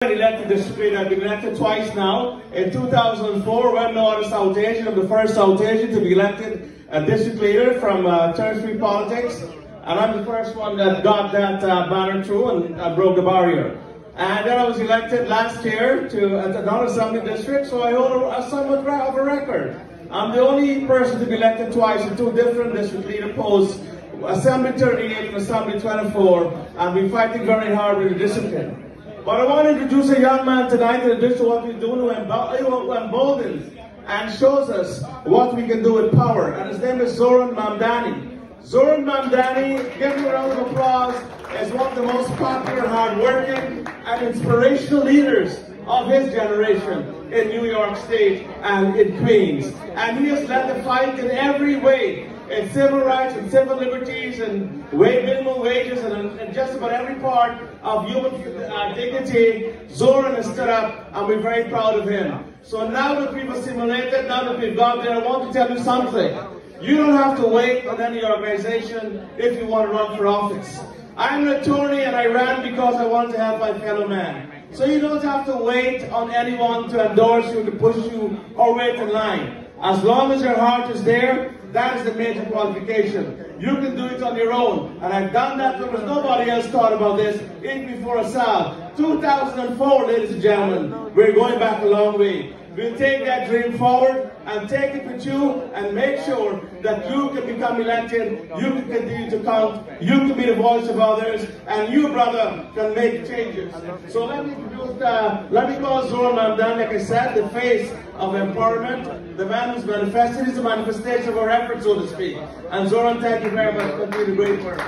Elected district. I've been elected twice now. In 2004, when no other South Asian, I'm the first South Asian to be elected a district leader from Church Street politics. And I'm the first one that got that banner through and broke the barrier. And then I was elected last year to another assembly district, so I hold a somewhat of a record. I'm the only person to be elected twice in two different district leader posts, Assembly 38 and Assembly 24, and we're fighting very hard with the discipline. But I want to introduce a young man tonight in addition to what we're doing who emboldens and shows us what we can do with power. And his name is Zoran Mamdani. Zoran Mamdani, give him a round of applause, is one of the most popular, hard-working and inspirational leaders of his generation in New York State and in Queens. And he has led the fight in every way. In civil rights and civil liberties and minimum wages and just about every part of human dignity, Zoran has stood up and we're very proud of him. So now that we've assimilated, now that we've got there, I want to tell you something. You don't have to wait on any organization if you want to run for office. I'm an attorney and I ran because I wanted to help my fellow man. So you don't have to wait on anyone to endorse you, to push you, or wait in line. As long as your heart is there, that is the major qualification. You can do it on your own. And I've done that because nobody else thought about this, even before ASAAL. 2004, ladies and gentlemen, we're going back a long way. We'll take that dream forward and take it with you and make sure that you can become elected, you can continue to count, you can be the voice of others, and you, brother, can make changes. So let me call Zoran Mamdani, like I said, the face of empowerment, the man who's manifested. It's a manifestation of our efforts, so to speak. And Zoran, thank you very much for doing the great work.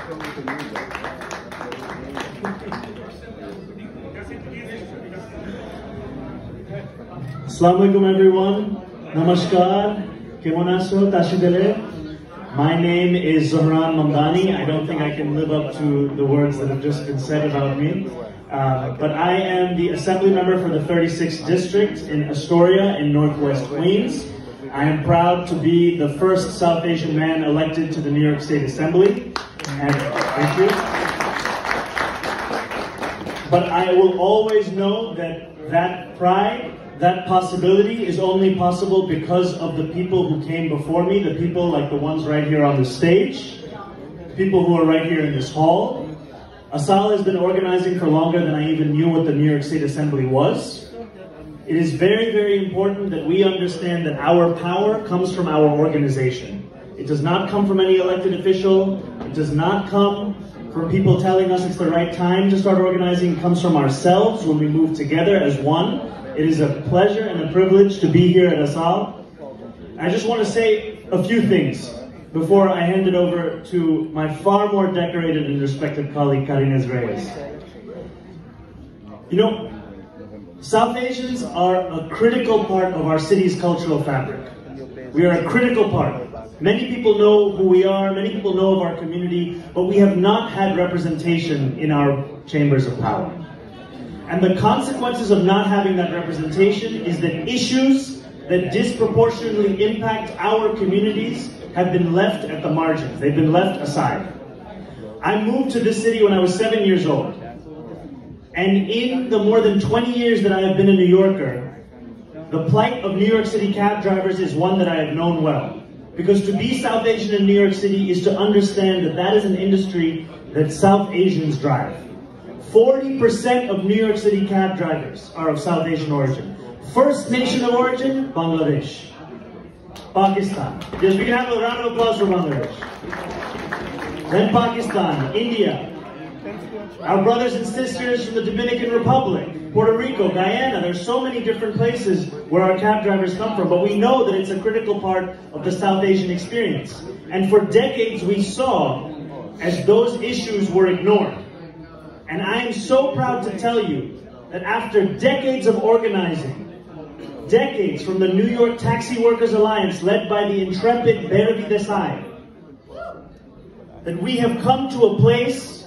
Assalamualaikum everyone. Namaskar. Kemonaso Tashidele. My name is Zoran Mamdani. I don't think I can live up to the words that have just been said about me. But I am the assembly member for the 36th district in Astoria in Northwest Queens. I am proud to be the first South Asian man elected to the New York State Assembly. And thank you. But I will always know that pride, that possibility is only possible because of the people who came before me, the people like the ones right here on the stage, people who are right here in this hall. ASAAL has been organizing for longer than I even knew what the New York State Assembly was. It is very, very important that we understand that our power comes from our organization. It does not come from any elected official. It does not come from people telling us it's the right time to start organizing. It comes from ourselves when we move together as one. It is a pleasure and a privilege to be here at ASAAL. I just want to say a few things before I hand it over to my far more decorated and respected colleague, Karines Reyes. You know, South Asians are a critical part of our city's cultural fabric. We are a critical part. Many people know who we are, many people know of our community, but we have not had representation in our chambers of power. And the consequences of not having that representation is that issues that disproportionately impact our communities have been left at the margins. They've been left aside. I moved to this city when I was 7 years old. And in the more than 20 years that I have been a New Yorker, the plight of New York City cab drivers is one that I have known well. Because to be South Asian in New York City is to understand that that is an industry that South Asians drive. 40% of New York City cab drivers are of South Asian origin. First nation of origin, Bangladesh. Pakistan. Yes, we can have a round of applause for Bangladesh. Then Pakistan, India. Our brothers and sisters from the Dominican Republic, Puerto Rico, Guyana. There's so many different places where our cab drivers come from, but we know that it's a critical part of the South Asian experience. And for decades we saw as those issues were ignored. And I am so proud to tell you that after decades of organizing, decades from the New York Taxi Workers Alliance led by the intrepid Baldeo Desai, that we have come to a place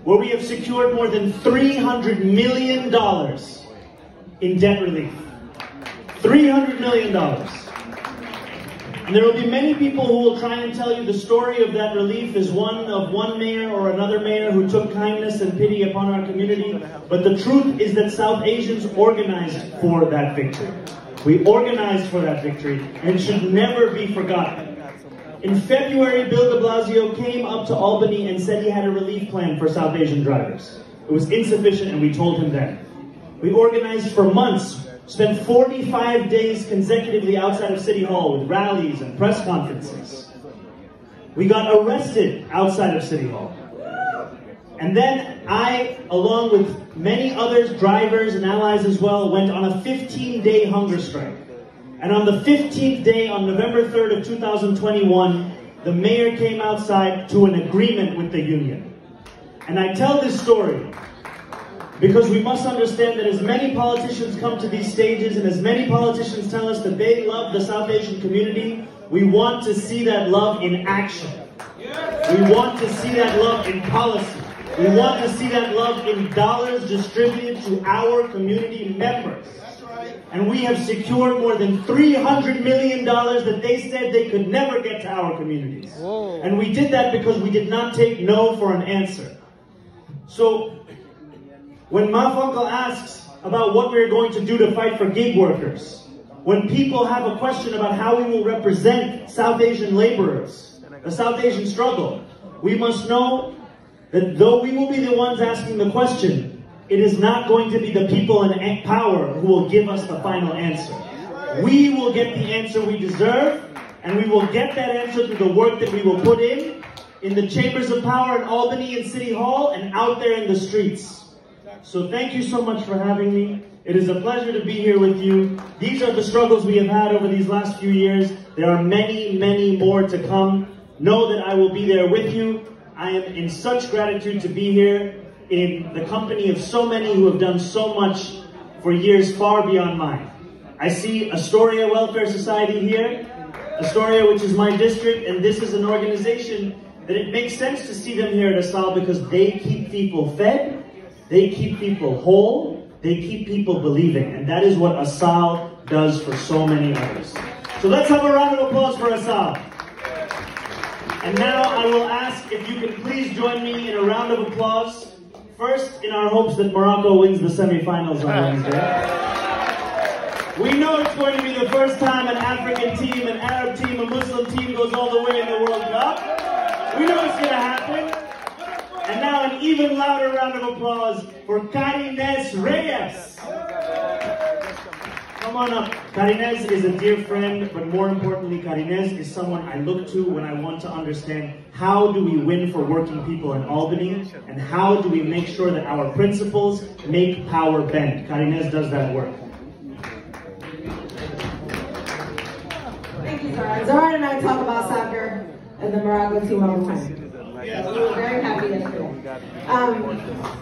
where we have secured more than $300 million in debt relief. $300 million. And there will be many people who will try and tell you the story of that relief is one of one mayor or another mayor who took kindness and pity upon our community. But the truth is that South Asians organized for that victory. We organized for that victory, and it should never be forgotten. In February, Bill de Blasio came up to Albany and said he had a relief plan for South Asian drivers. It was insufficient, and we told him that. We organized for months, spent 45 days consecutively outside of City Hall with rallies and press conferences. We got arrested outside of City Hall. And then I, along with many others, drivers and allies as well, went on a 15-day hunger strike. And on the 15th day, on November 3rd of 2021, the mayor came outside to an agreement with the union. And I tell this story because we must understand that as many politicians come to these stages and as many politicians tell us that they love the South Asian community, we want to see that love in action. We want to see that love in policy. We want to see that love in dollars distributed to our community members. And we have secured more than $300 million that they said they could never get to our communities. Whoa. And we did that because we did not take no for an answer. So, when Mafunkel asks about what we're going to do to fight for gig workers, when people have a question about how we will represent South Asian laborers, the South Asian struggle, we must know that though we will be the ones asking the question, it is not going to be the people in power who will give us the final answer. We will get the answer we deserve, and we will get that answer through the work that we will put in the chambers of power in Albany and City Hall and out there in the streets. So thank you so much for having me. It is a pleasure to be here with you. These are the struggles we have had over these last few years. There are many, many more to come. Know that I will be there with you. I am in such gratitude to be here in the company of so many who have done so much for years far beyond mine. I see Astoria Welfare Society here, Astoria, which is my district, and this is an organization that it makes sense to see them here at ASAAL because they keep people fed, they keep people whole, they keep people believing, and that is what ASAAL does for so many others. So let's have a round of applause for ASAAL. And now I will ask if you can please join me in a round of applause. First, in our hopes that Morocco wins the semifinals on Wednesday. We know it's going to be the first time an African team, an Arab team, a Muslim team goes all the way in the World Cup. We know it's going to happen. And now an even louder round of applause for Karines Reyes. Come on up. Karines is a dear friend, but more importantly, Karines is someone I look to when I want to understand how do we win for working people in Albany, and how do we make sure that our principles make power bend. Karines does that work. Thank you, Zahra. Zahra and I talk about soccer and the Morocco team all the time. We were very happy yesterday.